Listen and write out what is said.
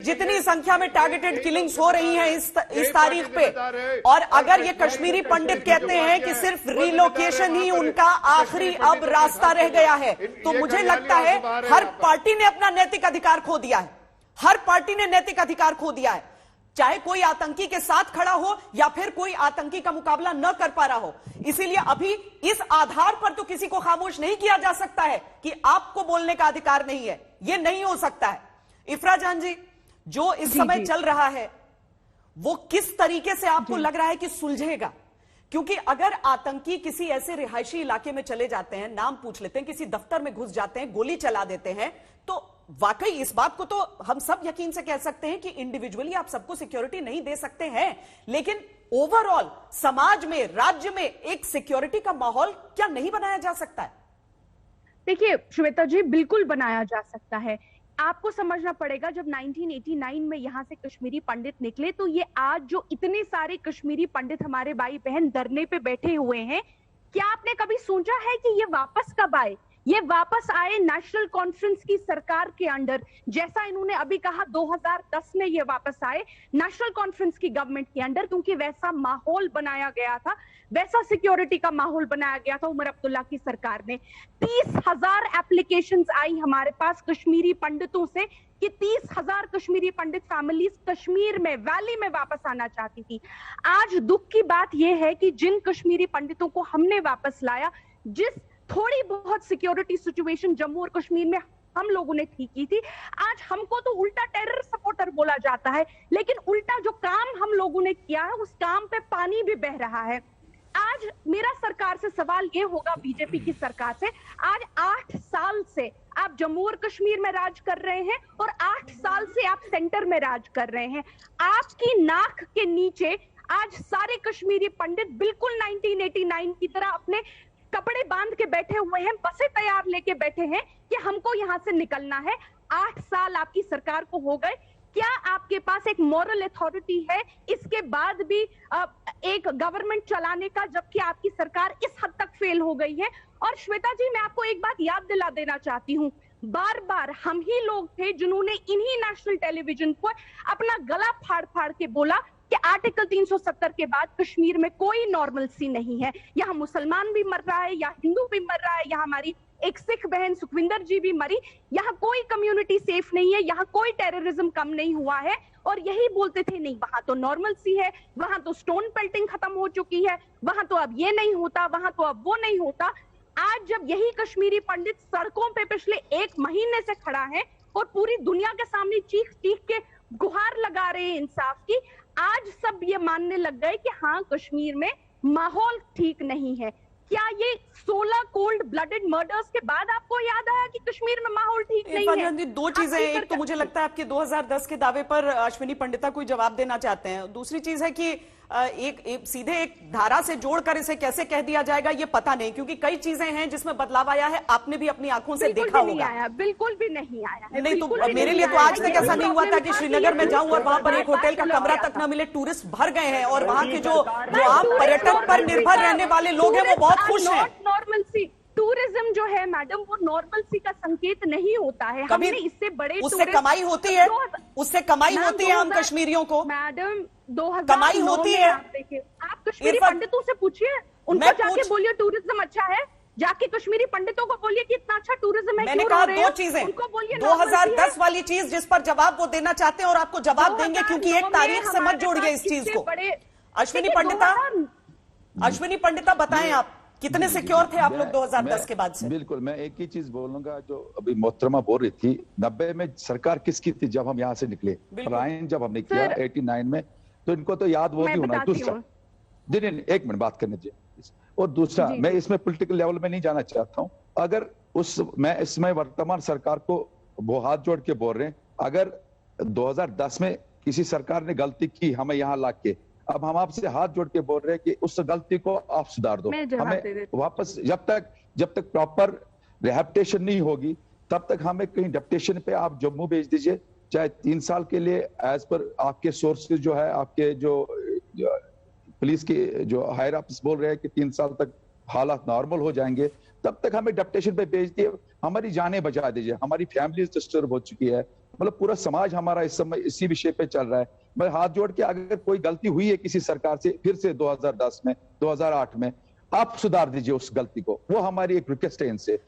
जितनी संख्या में टारगेटेड किलिंग्स हो रही हैं इस तारीख पे, और अगर ये कश्मीरी पंडित कहते हैं कि सिर्फ रिलोकेशन ही उनका आखिरी अब रास्ता रह गया है, तो मुझे लगता है हर पार्टी ने अपना नैतिक अधिकार खो दिया है। हर पार्टी ने नैतिक अधिकार खो दिया है, चाहे कोई आतंकी के साथ खड़ा हो या फिर कोई आतंकी का मुकाबला न कर पा रहा हो। इसीलिए अभी इस आधार पर तो किसी को खामोश नहीं किया जा सकता है कि आपको बोलने का अधिकार नहीं है, यह नहीं हो सकता है। इफ्रा जान जी, जो इस समय चल रहा है वो किस तरीके से आपको लग रहा है कि सुलझेगा? क्योंकि अगर आतंकी किसी ऐसे रिहायशी इलाके में चले जाते हैं, नाम पूछ लेते हैं, किसी दफ्तर में घुस जाते हैं, गोली चला देते हैं, तो वाकई इस बात को तो हम सब यकीन से कह सकते हैं कि इंडिविजुअली आप सबको सिक्योरिटी नहीं दे सकते हैं, लेकिन ओवरऑल समाज में, राज्य में एक सिक्योरिटी का माहौल क्या नहीं बनाया जा सकता है? देखिए श्वेता जी, बिल्कुल बनाया जा सकता है। आपको समझना पड़ेगा, जब 1989 में यहां से कश्मीरी पंडित निकले, तो ये आज जो इतने सारे कश्मीरी पंडित हमारे भाई बहन धरने पे बैठे हुए हैं, क्या आपने कभी सोचा है कि ये वापस कब आए? ये वापस आए नेशनल कॉन्फ्रेंस की सरकार के अंडर, जैसा इन्होंने अभी कहा 2010 में ये वापस आए नेशनल कॉन्फ्रेंस की गवर्नमेंट के अंडर, क्योंकि वैसा माहौल बनाया गया था, वैसा सिक्योरिटी का माहौल बनाया गया था उमर अब्दुल्ला की सरकार ने। 30,000 एप्लीकेशंस आई हमारे पास कश्मीरी पंडितों से कि 30,000 कश्मीरी पंडित फैमिलीज कश्मीर में, वैली में वापस आना चाहती थी। आज दुख की बात यह है कि जिन कश्मीरी पंडितों को हमने वापस लाया, जिस थोड़ी बहुत सिक्योरिटी सिचुएशन जम्मू और कश्मीर में हम लोगों ने ठीक की थी, आज हमको तो उल्टा टेरर सपोर्टर बोला जाता है, लेकिन उल्टा जो काम हम लोगों ने किया है उस काम पे पानी भी बह रहा है। आज मेरा सरकार से सवाल ये होगा, बीजेपी की सरकार से, आज 8 साल से आप जम्मू और कश्मीर में राज कर रहे हैं और 8 साल से आप सेंटर में राज कर रहे हैं। आपकी नाक के नीचे आज सारे कश्मीरी पंडित बिल्कुल 1989 की तरह अपने कपड़े बांध के बैठे हुए हैं, बसें तैयार लेके बैठे हैं कि हमको यहां से निकलना है। 8 साल आपकी सरकार को हो गए, क्या आपके पास एक मॉरल अथॉरिटी है इसके बाद भी एक गवर्नमेंट चलाने का, जबकि आपकी सरकार इस हद तक फेल हो गई है? और श्वेता जी, मैं आपको एक बात याद दिला देना चाहती हूँ, बार बार हम ही लोग थे जिन्होंने इन्हीं नेशनल टेलीविजन पर अपना गला फाड़ फाड़ के बोला कि आर्टिकल 370 के बाद कश्मीर में कोई नॉर्मलसी नहीं है, यहाँ मुसलमान भी मर रहा है, यहाँ हिंदू भी मर रहा है, यहाँ हमारी एक सिख बहन सुखविंदर जी भी मरी, यहाँ कोई कम्युनिटी सेफ नहीं है, यहाँ कोई टेररिज्म कम नहीं हुआ है। और यही बोलते थे, नहीं वहां तो नॉर्मलसी है, वहां तो स्टोन पेल्टिंग खत्म हो चुकी है, वहां तो अब ये नहीं होता, वहां तो अब वो नहीं होता। आज जब यही कश्मीरी पंडित सड़कों पे पिछले 1 महीने से खड़ा है और पूरी दुनिया के सामने चीख चीख के गुहार लगा रहे हैं इंसाफ की, आज सब ये मानने लग गए कि हाँ कश्मीर में माहौल ठीक नहीं है। क्या ये 16 कोल्ड ब्लडेड मर्डर्स के बाद आपको याद आया कि कश्मीर में माहौल ठीक नहीं है? दो चीजें, एक तो मुझे लगता है आपके 2010 के दावे पर अश्विनी पंडिता कोई जवाब देना चाहते हैं, दूसरी चीज है कि सीधे एक धारा से जोड़कर इसे कैसे कह दिया जाएगा ये पता नहीं, क्योंकि कई चीजें हैं जिसमें बदलाव आया है, आपने भी अपनी आंखों से देखा होगा। बिल्कुल भी नहीं आया है। नहीं तो मेरे लिए तो आज तक ऐसा नहीं हुआ था कि श्रीनगर में जाऊं और वहां पर एक होटल का कमरा तक न मिले, टूरिस्ट भर गए हैं और वहां के जो आम पर्यटक पर निर्भर रहने वाले लोग हैं वो बहुत खुश हैं। नॉर्मलसी टूरिज्म जो है मैडम, वो नॉर्मलसी का संकेत नहीं होता है। हमने इससे बड़े, उससे कमाई होती है, उससे कमाई होती है हम कश्मीरियों को मैडम। 2009 कमाई होती है। आप कश्मीरी पंडितों से पूछिए, उनको जाके बोलिए टूरिज्म अच्छा है, जाके कश्मीरी पंडितों को बोलिए कि इतना अच्छा टूरिज्म है। मैंने कहा 2 चीजें, 2010 वाली चीज जिस पर जवाब वो देना चाहते हैं और आपको जवाब देंगे, क्योंकि एक तारीख से मत जोड़िए इस चीज को। अश्विनी पंडिता बताएं आप कितने सिक्योर थे आप लोग 2010 के बाद से? बिल्कुल, मैं एक ही चीज बोलूंगा जो अभी मोहतरमा बोल रही थी, 90 में सरकार किसकी थी जब हम यहाँ से निकले, रायन जब हमने किया 89 में, तो इनको तो याद वो नहीं होना। दूसरा, नहीं, एक मिनट बात करने दीजिए। और दूसरा, मैं इसमें पॉलिटिकल लेवल में नहीं जाना चाहता हूँ, अगर मैं इसमें वर्तमान सरकार को वो हाथ जोड़ के बोल रहे हैं, अगर 2010 में किसी सरकार ने गलती की हमें यहाँ ला के, अब हम आपसे हाथ जोड़ के बोल रहे हैं कि उस गलती को आप सुधार दो, हमें वापस, जब तक प्रॉपर रिहैबिलिटेशन नहीं होगी तब तक हमें कहीं डेप्यूटेशन पे आप जम्मू भेज दीजिए, चाहे 3 साल के लिए, एज पर आपके सोर्सेज जो है, आपके जो पुलिस के जो हायर अप्स बोल रहे हैं कि 3 साल तक हालात नॉर्मल हो जाएंगे, तब तक हमें डेप्यूटेशन पे भेज दिए, हमारी जानें बचा दीजिए। हमारी फैमिली डिस्टर्ब हो चुकी है, मतलब पूरा समाज हमारा इस समय इसी विषय पे चल रहा है। मैं हाथ जोड़ के, अगर कोई गलती हुई है किसी सरकार से फिर से 2010 में 2008 में, आप सुधार दीजिए उस गलती को, वो हमारी एक रिक्वेस्ट है इनसे।